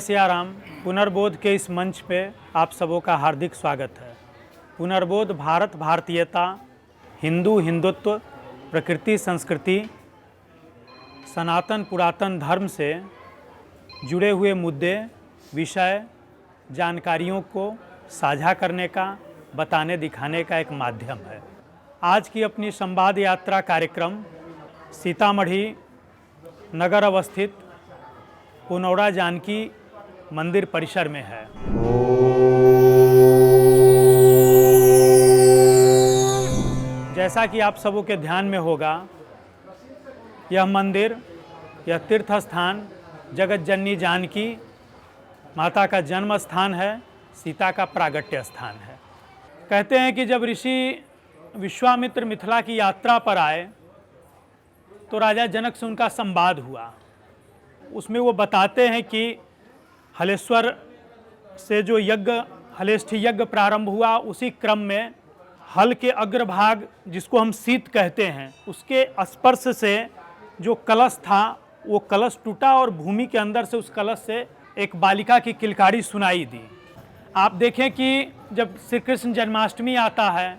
सियाराम। पुनर्बोध के इस मंच पे आप सबों का हार्दिक स्वागत है। पुनर्बोध भारत भारतीयता, हिंदू हिंदुत्व, प्रकृति संस्कृति, सनातन पुरातन धर्म से जुड़े हुए मुद्दे, विषय, जानकारियों को साझा करने का, बताने दिखाने का एक माध्यम है। आज की अपनी संवाद यात्रा कार्यक्रम सीतामढ़ी नगर अवस्थित पुनौरा जानकी मंदिर परिसर में है। जैसा कि आप सबों के ध्यान में होगा, यह मंदिर, यह तीर्थ स्थान जगत जननी जानकी माता का जन्म स्थान है, सीता का प्रागट्य स्थान है। कहते हैं कि जब ऋषि विश्वामित्र मिथिला की यात्रा पर आए तो राजा जनक से उनका संवाद हुआ। उसमें वो बताते हैं कि हलेश्वर से जो यज्ञ, हलेष्ठी यज्ञ प्रारंभ हुआ, उसी क्रम में हल के अग्रभाग, जिसको हम शीत कहते हैं, उसके स्पर्श से जो कलश था वो कलश टूटा और भूमि के अंदर से उस कलश से एक बालिका की किलकारी सुनाई दी। आप देखें कि जब श्री कृष्ण जन्माष्टमी आता है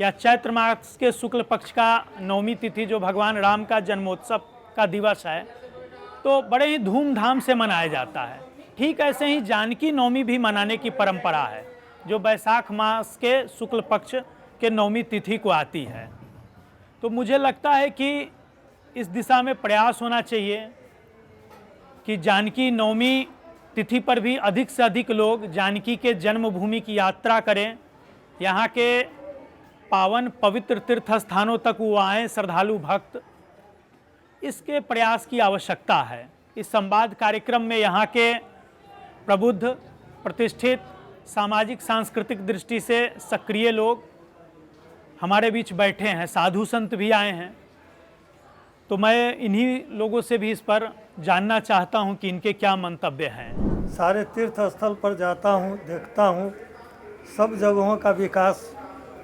या चैत्र मास के शुक्ल पक्ष का नवमी तिथि जो भगवान राम का जन्मोत्सव का दिवस है, तो बड़े ही धूमधाम से मनाया जाता है। ठीक ऐसे ही जानकी नवमी भी मनाने की परंपरा है, जो बैसाख मास के शुक्ल पक्ष के नवमी तिथि को आती है। तो मुझे लगता है कि इस दिशा में प्रयास होना चाहिए कि जानकी नवमी तिथि पर भी अधिक से अधिक लोग जानकी के जन्मभूमि की यात्रा करें, यहाँ के पावन पवित्र तीर्थ स्थानों तक वो आएँ श्रद्धालु भक्त। इसके प्रयास की आवश्यकता है। इस संवाद कार्यक्रम में यहाँ के प्रबुद्ध, प्रतिष्ठित, सामाजिक सांस्कृतिक दृष्टि से सक्रिय लोग हमारे बीच बैठे हैं, साधु संत भी आए हैं। तो मैं इन्हीं लोगों से भी इस पर जानना चाहता हूं कि इनके क्या मंतव्य हैं। सारे तीर्थ स्थल पर जाता हूं, देखता हूं, सब जगहों का विकास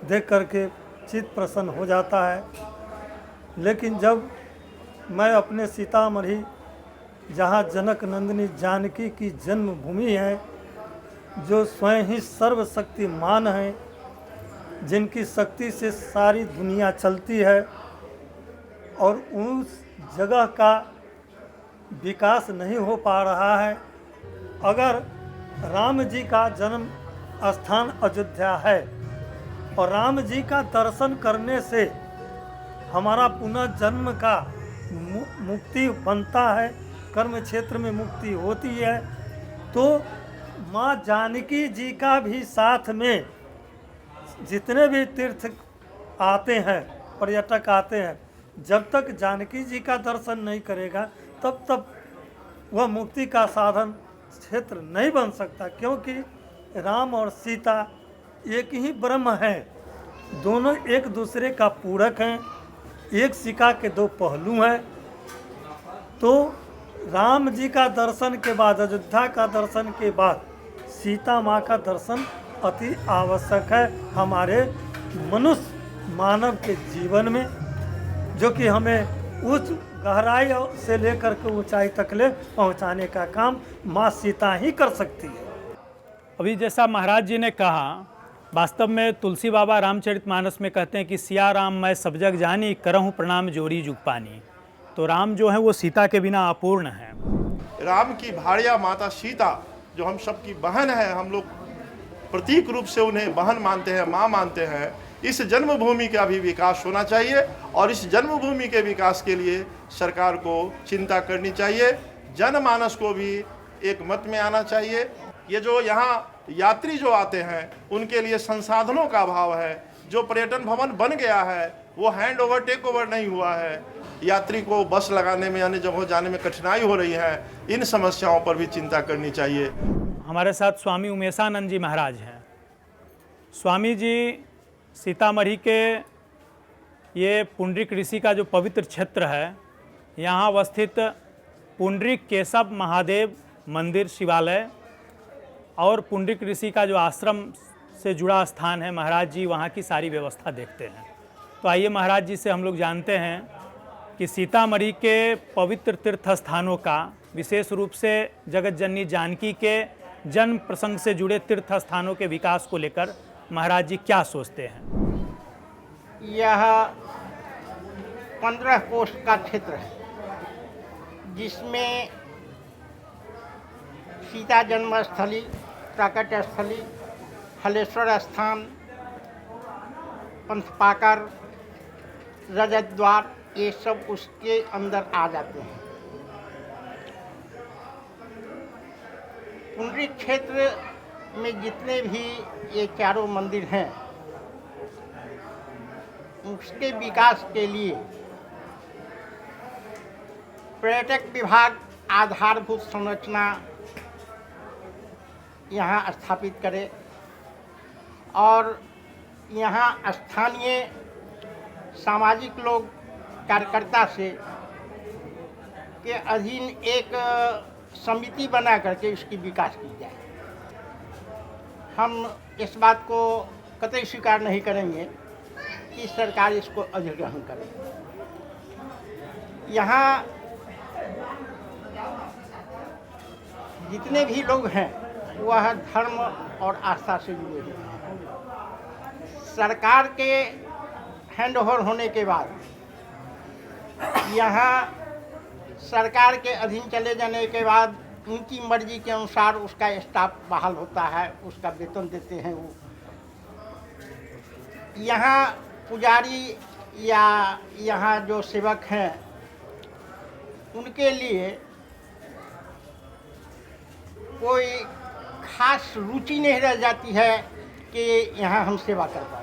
देख करके चित्त प्रसन्न हो जाता है। लेकिन जब मैं अपने सीतामढ़ी, जहाँ जनक नंदिनी जानकी की जन्मभूमि है, जो स्वयं ही सर्वशक्तिमान है, जिनकी शक्ति से सारी दुनिया चलती है, और उस जगह का विकास नहीं हो पा रहा है। अगर राम जी का जन्म स्थान अयोध्या है और राम जी का दर्शन करने से हमारा पुनर्जन्म का मुक्ति बनता है, कर्म क्षेत्र में मुक्ति होती है, तो माँ जानकी जी का भी साथ में जितने भी तीर्थ आते हैं, पर्यटक आते हैं, जब तक जानकी जी का दर्शन नहीं करेगा तब तक वह मुक्ति का साधन क्षेत्र नहीं बन सकता। क्योंकि राम और सीता एक ही ब्रह्म हैं, दोनों एक दूसरे का पूरक हैं, एक सिक्का के दो पहलू हैं। तो राम जी का दर्शन के बाद, अयोध्या का दर्शन के बाद सीता माँ का दर्शन अति आवश्यक है हमारे मनुष्य मानव के जीवन में, जो कि हमें उस गहराई से लेकर के ऊंचाई तक ले पहुंचाने का काम माँ सीता ही कर सकती है। अभी जैसा महाराज जी ने कहा, वास्तव में तुलसी बाबा रामचरितमानस में कहते हैं कि सिया राम मैं सब जग जानी, करहूँ प्रणाम जोरी जुग पानी। तो राम जो है वो सीता के बिना अपूर्ण है। राम की भार्या माता सीता जो हम सबकी बहन है, हम लोग प्रतीक रूप से उन्हें बहन मानते हैं, माँ मानते हैं। इस जन्मभूमि का भी विकास होना चाहिए और इस जन्मभूमि के विकास के लिए सरकार को चिंता करनी चाहिए, जनमानस को भी एक मत में आना चाहिए। ये जो यहाँ यात्री जो आते हैं उनके लिए संसाधनों का अभाव है। जो पर्यटन भवन बन गया है वो हैंड ओवर टेक ओवर नहीं हुआ है, यात्री को बस लगाने में, अन्य जगहों जाने में कठिनाई हो रही है। इन समस्याओं पर भी चिंता करनी चाहिए। हमारे साथ स्वामी उमेशानंद जी महाराज हैं। स्वामी जी सीतामढ़ी के ये पुंडरीक ऋषि का जो पवित्र क्षेत्र है, यहाँ अवस्थित पुंडरीक केशव महादेव मंदिर शिवालय और पुंडरीक ऋषि का जो आश्रम से जुड़ा स्थान है, महाराज जी वहाँ की सारी व्यवस्था देखते हैं। तो आइए महाराज जी से हम लोग जानते हैं कि सीतामढ़ी के पवित्र तीर्थ स्थानों का विशेष रूप से जगत जननी जानकी के जन्म प्रसंग से जुड़े तीर्थ स्थानों के विकास को लेकर महाराज जी क्या सोचते हैं? यह 15 कोष का क्षेत्र है, जिसमें सीता जन्मस्थली, प्राकट स्थली, हलेश्वर स्थान, पंथपाकर, रजत द्वार, ये सब उसके अंदर आ जाते हैं। पुंडरीक क्षेत्र में जितने भी ये चारों मंदिर हैं, उसके विकास के लिए पर्यटक विभाग आधारभूत संरचना यहाँ स्थापित करे और यहाँ स्थानीय सामाजिक लोग कार्यकर्ता से के अधीन एक समिति बना करके इसकी विकास की जाए। हम इस बात को कतई स्वीकार नहीं करेंगे कि सरकार इसको अधिग्रहण करे। यहाँ जितने भी लोग हैं वह धर्म और आस्था से जुड़े हुए हैं। सरकार के हैंडओवर होने के बाद यहाँ सरकार के अधीन चले जाने के बाद उनकी मर्जी के अनुसार उसका स्टाफ बहाल होता है, उसका वेतन देते हैं वो। यहाँ पुजारी या यहाँ जो सेवक हैं उनके लिए कोई खास रुचि नहीं रह जाती है कि यहाँ हम सेवा कर पाए।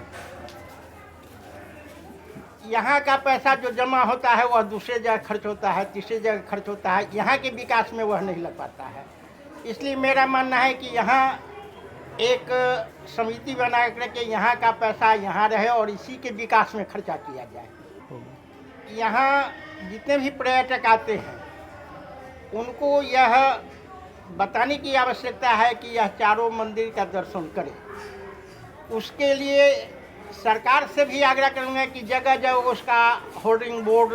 यहाँ का पैसा जो जमा होता है वह दूसरे जगह खर्च होता है, तीसरे जगह खर्च होता है, यहाँ के विकास में वह नहीं लग पाता है। इसलिए मेरा मानना है कि यहाँ एक समिति बना करके यहाँ का पैसा यहाँ रहे और इसी के विकास में खर्चा किया जाए। यहाँ जितने भी पर्यटक आते हैं उनको यह बताने की आवश्यकता है कि यह चारों मंदिर का दर्शन करें। उसके लिए सरकार से भी आग्रह करूँगा कि जगह जगह उसका होर्डिंग बोर्ड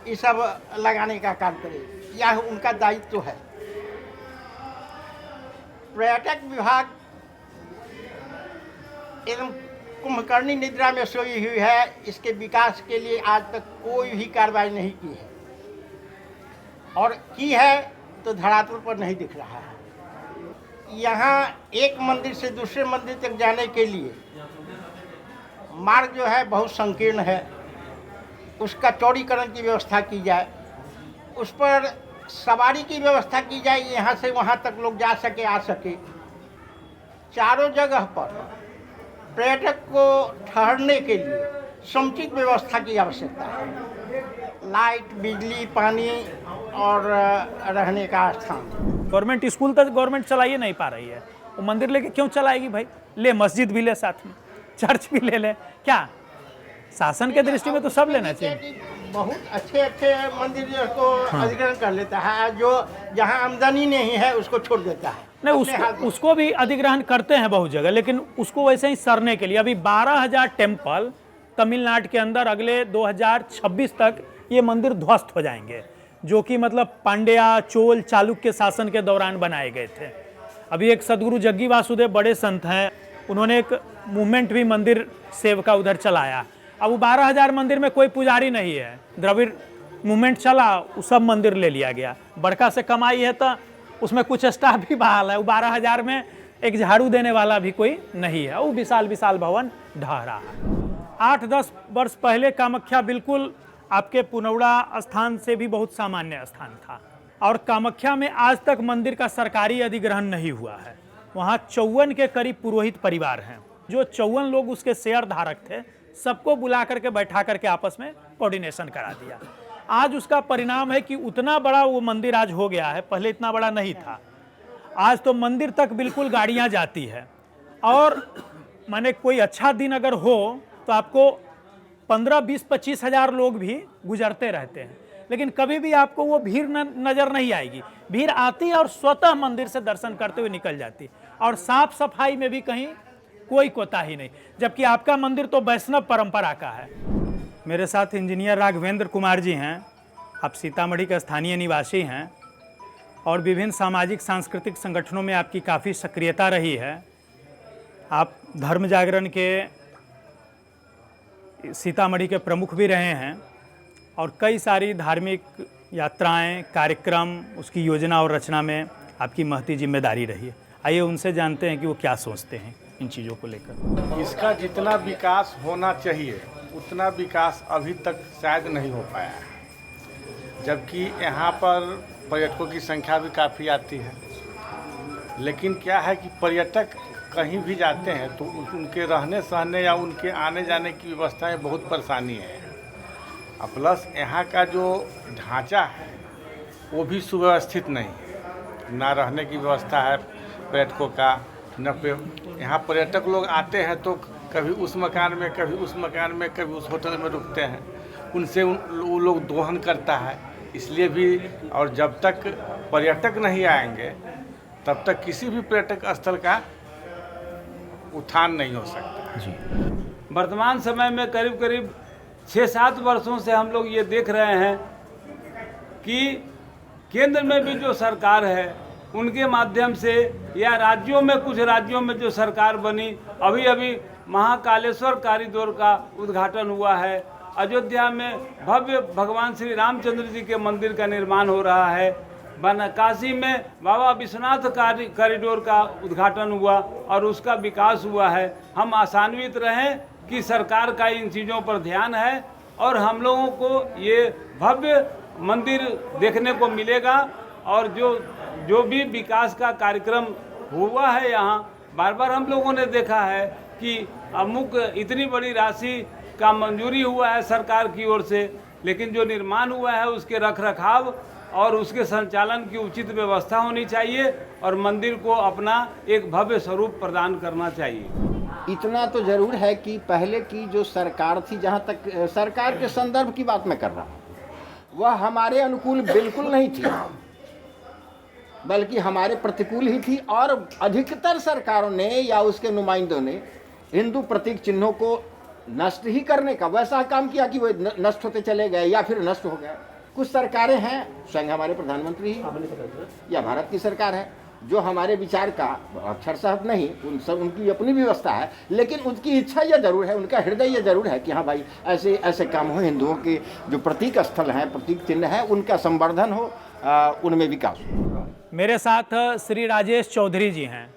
ये सब लगाने का काम करे, यह उनका दायित्व है। पर्यटक विभाग एकदम कुंभकर्णी निद्रा में सोई हुई है। इसके विकास के लिए आज तक कोई भी कार्रवाई नहीं की है और की है तो धरातल पर नहीं दिख रहा है। यहाँ एक मंदिर से दूसरे मंदिर तक जाने के लिए मार्ग जो है बहुत संकीर्ण है, उसका चौड़ीकरण की व्यवस्था की जाए, उस पर सवारी की व्यवस्था की जाए, यहाँ से वहाँ तक लोग जा सके आ सके। चारों जगह पर पर्यटक को ठहरने के लिए समुचित व्यवस्था की आवश्यकता है। लाइट, बिजली, पानी और रहने का स्थान। गवर्नमेंट स्कूल तक गवर्नमेंट चलाइए नहीं पा रही है, वो मंदिर लेके क्यों चलाएगी भाई? ले मस्जिद भी ले, साथ में चर्च भी ले ले। क्या शासन के दृष्टि में तो सब लेना चाहिए। बहुत अच्छे अच्छे मंदिर को अधिग्रहण कर लेता है, जो जहाँ आमदनी नहीं है उसको छोड़ देता है। नहीं, उसको भी अधिग्रहण करते हैं बहुत जगह, लेकिन उसको वैसे ही सरने के लिए अभी 12,000 टेम्पल तमिलनाडु के अंदर अगले 2026 तक ये मंदिर ध्वस्त हो जाएंगे, जो कि मतलब पांड्या, चोल, चालुक्य शासन के दौरान बनाए गए थे। अभी एक सदगुरु जग्गी वासुदेव बड़े संत हैं, उन्होंने एक मूवमेंट भी मंदिर सेवका उधर चलाया। अब वो 12,000 मंदिर में कोई पुजारी नहीं है, द्रविड़ मूवमेंट चला, वो सब मंदिर ले लिया गया। बड़का से कमाई है तो उसमें कुछ स्टाफ भी बहाल है, वो 12,000 में एक झाड़ू देने वाला भी कोई नहीं है। वो विशाल विशाल भवन ढह रहा है। 8-10 वर्ष पहले कामाख्या बिल्कुल आपके पुनौड़ा स्थान से भी बहुत सामान्य स्थान था, और कामाख्या में आज तक मंदिर का सरकारी अधिग्रहण नहीं हुआ है। वहाँ 54 के करीब पुरोहित परिवार हैं, जो 54 लोग उसके शेयर धारक थे, सबको बुला करके बैठा करके आपस में कोऑर्डिनेशन करा दिया। आज उसका परिणाम है कि उतना बड़ा वो मंदिर आज हो गया है, पहले इतना बड़ा नहीं था। आज तो मंदिर तक बिल्कुल गाड़ियाँ जाती है, और माने कोई अच्छा दिन अगर हो तो आपको 15, 20, 25 हज़ार लोग भी गुजरते रहते हैं, लेकिन कभी भी आपको वो भीड़ नज़र नहीं आएगी। भीड़ आती है और स्वतः मंदिर से दर्शन करते हुए निकल जाती, और साफ सफाई में भी कहीं कोई कोताही नहीं, जबकि आपका मंदिर तो वैष्णव परंपरा का है। मेरे साथ इंजीनियर राघवेंद्र कुमार जी हैं, आप सीतामढ़ी के स्थानीय निवासी हैं। और विभिन्न सामाजिक सांस्कृतिक संगठनों में आपकी काफ़ी सक्रियता रही है। आप धर्म जागरण के सीतामढ़ी के प्रमुख भी रहे हैं और कई सारी धार्मिक यात्राएं, कार्यक्रम, उसकी योजना और रचना में आपकी महती जिम्मेदारी रही है। आइए उनसे जानते हैं कि वो क्या सोचते हैं इन चीज़ों को लेकर। इसका जितना विकास होना चाहिए उतना विकास अभी तक शायद नहीं हो पाया है, जबकि यहाँ पर पर्यटकों की संख्या भी काफ़ी आती है। लेकिन क्या है कि पर्यटक कहीं भी जाते हैं तो उनके रहने सहने या उनके आने जाने की व्यवस्थाएं बहुत परेशानी है। प्लस यहाँ का जो ढांचा है वो भी सुव्यवस्थित नहीं है, ना रहने की व्यवस्था है पर्यटकों का, न यहाँ पर्यटक लोग आते हैं तो कभी उस मकान में, कभी उस मकान में, कभी उस होटल में रुकते हैं, उनसे वो लोग दोहन करता है। इसलिए भी, और जब तक पर्यटक नहीं आएंगे तब तक किसी भी पर्यटक स्थल का उत्थान नहीं हो सकता जी। वर्तमान समय में करीब करीब 6-7 वर्षों से हम लोग ये देख रहे हैं कि केंद्र में भी जो सरकार है उनके माध्यम से या राज्यों में, कुछ राज्यों में जो सरकार बनी, अभी महाकालेश्वर कॉरिडोर का उद्घाटन हुआ है। अयोध्या में भव्य भगवान श्री रामचंद्र जी के मंदिर का निर्माण हो रहा है। काशी में बाबा विश्वनाथ कॉरिडोर का उद्घाटन हुआ और उसका विकास हुआ है। हम आशान्वित रहें कि सरकार का इन चीज़ों पर ध्यान है और हम लोगों को ये भव्य मंदिर देखने को मिलेगा। और जो भी विकास का कार्यक्रम हुआ है यहाँ, बार बार हम लोगों ने देखा है कि अमुक इतनी बड़ी राशि का मंजूरी हुआ है सरकार की ओर से, लेकिन जो निर्माण हुआ है उसके रखरखाव और उसके संचालन की उचित व्यवस्था होनी चाहिए और मंदिर को अपना एक भव्य स्वरूप प्रदान करना चाहिए। इतना तो जरूर है कि पहले की जो सरकार थी, जहाँ तक सरकार के संदर्भ की बात मैं कर रहा हूँ, वह हमारे अनुकूल बिल्कुल नहीं थी, बल्कि हमारे प्रतिकूल ही थी। और अधिकतर सरकारों ने या उसके नुमाइंदों ने हिंदू प्रतीक चिन्हों को नष्ट ही करने का वैसा काम किया कि वे नष्ट होते चले गए या फिर नष्ट हो गए। कुछ सरकारें हैं, स्वयं हमारे प्रधानमंत्री ही या भारत की सरकार है, जो हमारे विचार का अक्षरशः नहीं, उनकी अपनी व्यवस्था है, लेकिन उनकी इच्छा यह जरूर है, उनका हृदय यह जरूर है कि हाँ भाई ऐसे ऐसे काम हो, हिंदुओं के जो प्रतीक स्थल हैं, प्रतीक चिन्ह है, उनका संवर्धन हो, उनमें विकास हो। मेरे साथ श्री राजेश चौधरी जी हैं।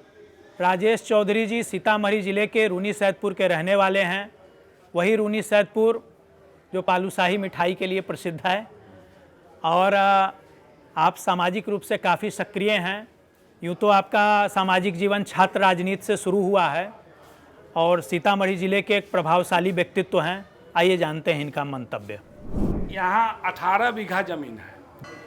राजेश चौधरी जी सीतामढ़ी ज़िले के रूनी सैदपुर के रहने वाले हैं। वही रूनी सैदपुर जो बालूशाही मिठाई के लिए प्रसिद्ध है। और आप सामाजिक रूप से काफ़ी सक्रिय हैं। यूँ तो आपका सामाजिक जीवन छात्र राजनीति से शुरू हुआ है और सीतामढ़ी ज़िले के एक प्रभावशाली व्यक्तित्व हैं। आइए जानते हैं इनका मंतव्य। यहाँ 18 बीघा ज़मीन है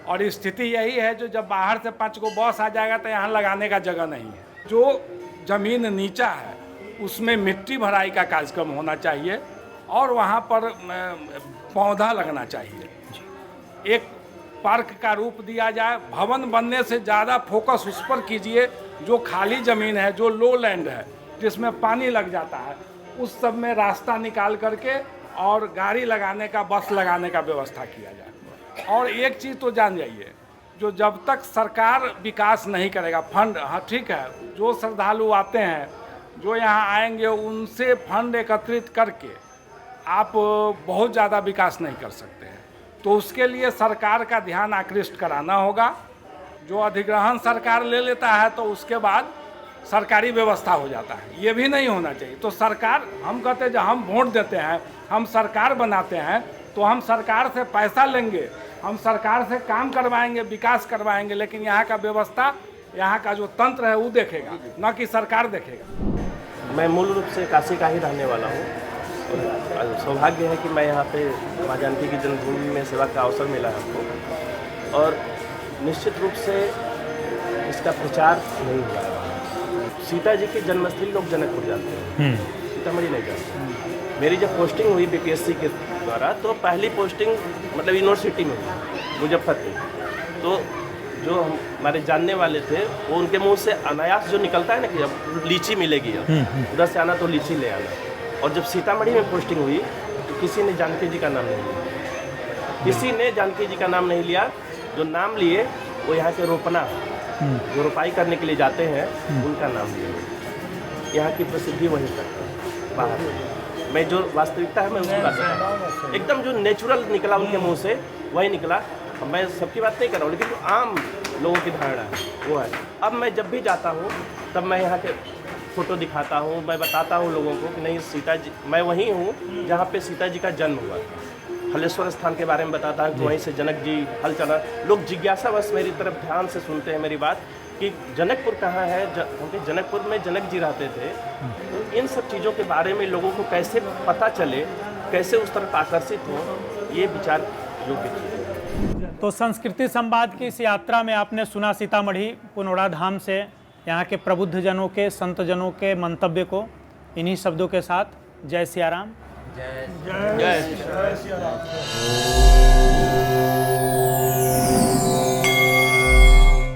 और स्थिति यही है, जो जब बाहर से 5 को बस आ जाएगा तो यहाँ लगाने का जगह नहीं है। जो ज़मीन नीचा है उसमें मिट्टी भराई का कार्यक्रम होना चाहिए और वहाँ पर पौधा लगना चाहिए। एक पार्क का रूप दिया जाए। भवन बनने से ज़्यादा फोकस उस पर कीजिए जो खाली ज़मीन है, जो लो लैंड है, जिसमें पानी लग जाता है, उस सब में रास्ता निकाल करके और गाड़ी लगाने का, बस लगाने का व्यवस्था किया जाए। और एक चीज़ तो जान जाइए, जो जब तक सरकार विकास नहीं करेगा, फंड, हाँ ठीक है, जो श्रद्धालु आते हैं, जो यहाँ आएंगे, उनसे फंड एकत्रित करके आप बहुत ज़्यादा विकास नहीं कर सकते हैं। तो उसके लिए सरकार का ध्यान आकृष्ट कराना होगा। जो अधिग्रहण सरकार ले लेता है तो उसके बाद सरकारी व्यवस्था हो जाता है, ये भी नहीं होना चाहिए। तो सरकार, हम कहते हैं जब हम वोट देते हैं, हम सरकार बनाते हैं, तो हम सरकार से पैसा लेंगे, हम सरकार से काम करवाएंगे, विकास करवाएंगे, लेकिन यहाँ का व्यवस्था, यहाँ का जो तंत्र है वो देखेगा, न कि सरकार देखेगा। मैं मूल रूप से काशी का ही रहने वाला हूँ और सौभाग्य है कि मैं यहाँ पे माँ जानकी की जन्मभूमि में सेवा का अवसर मिला है हमको। और निश्चित रूप से इसका प्रचार नहीं हुआ है। सीता जी की जन्मस्थली लोग जनकपुर जाते हैं, सीतामढ़ी नहीं जाते। मेरी जब पोस्टिंग हुई बीपीएससी के द्वारा, तो पहली पोस्टिंग मतलब यूनिवर्सिटी में हुई, मुजफ्फरपुर। तो जो हमारे जानने वाले थे वो उनके मुंह से अनायास जो निकलता है ना कि अब लीची मिलेगी, अब उधर से आना तो लीची ले आना। और जब सीतामढ़ी में पोस्टिंग हुई तो किसी ने जानकी जी का नाम नहीं लिया, किसी ने जानकी जी का नाम नहीं लिया। जो नाम लिए वो यहाँ के रोपना जो रोपाई करने के लिए जाते हैं उनका नाम लिए हुए। यहाँ की प्रसिद्धि वहीं तक है बाहर में। मैं जो वास्तविकता है मैं उसकी बात कर रहा हूँ, एकदम जो नेचुरल निकला उनके मुंह से वही निकला। मैं सबकी बात नहीं कर रहा हूँ, लेकिन जो आम लोगों की धारणा है वो है। अब मैं जब भी जाता हूँ तब मैं यहाँ के फ़ोटो दिखाता हूँ, मैं बताता हूँ लोगों को कि नहीं सीता जी, मैं वहीं हूँ जहाँ पे सीता जी का जन्म हुआ था। हलेश्वर स्थान के बारे में बताता हूँ कि वहीं से जनक जी हल चला। लोग जिज्ञासावश मेरी तरफ ध्यान से सुनते हैं मेरी बात कि जनकपुर कहाँ है, क्योंकि जनकपुर में जनक जी रहते थे। तो इन सब चीज़ों के बारे में लोगों को कैसे पता चले, कैसे उस तरफ आकर्षित हो, ये विचार योग्य चीज़। तो संस्कृति संवाद की इस यात्रा में आपने सुना सीतामढ़ी पुनौरा धाम से यहाँ के प्रबुद्ध जनों के, संत जनों के मंतव्य को। इन्हीं शब्दों के साथ जय सिया राम। जय सिया राम।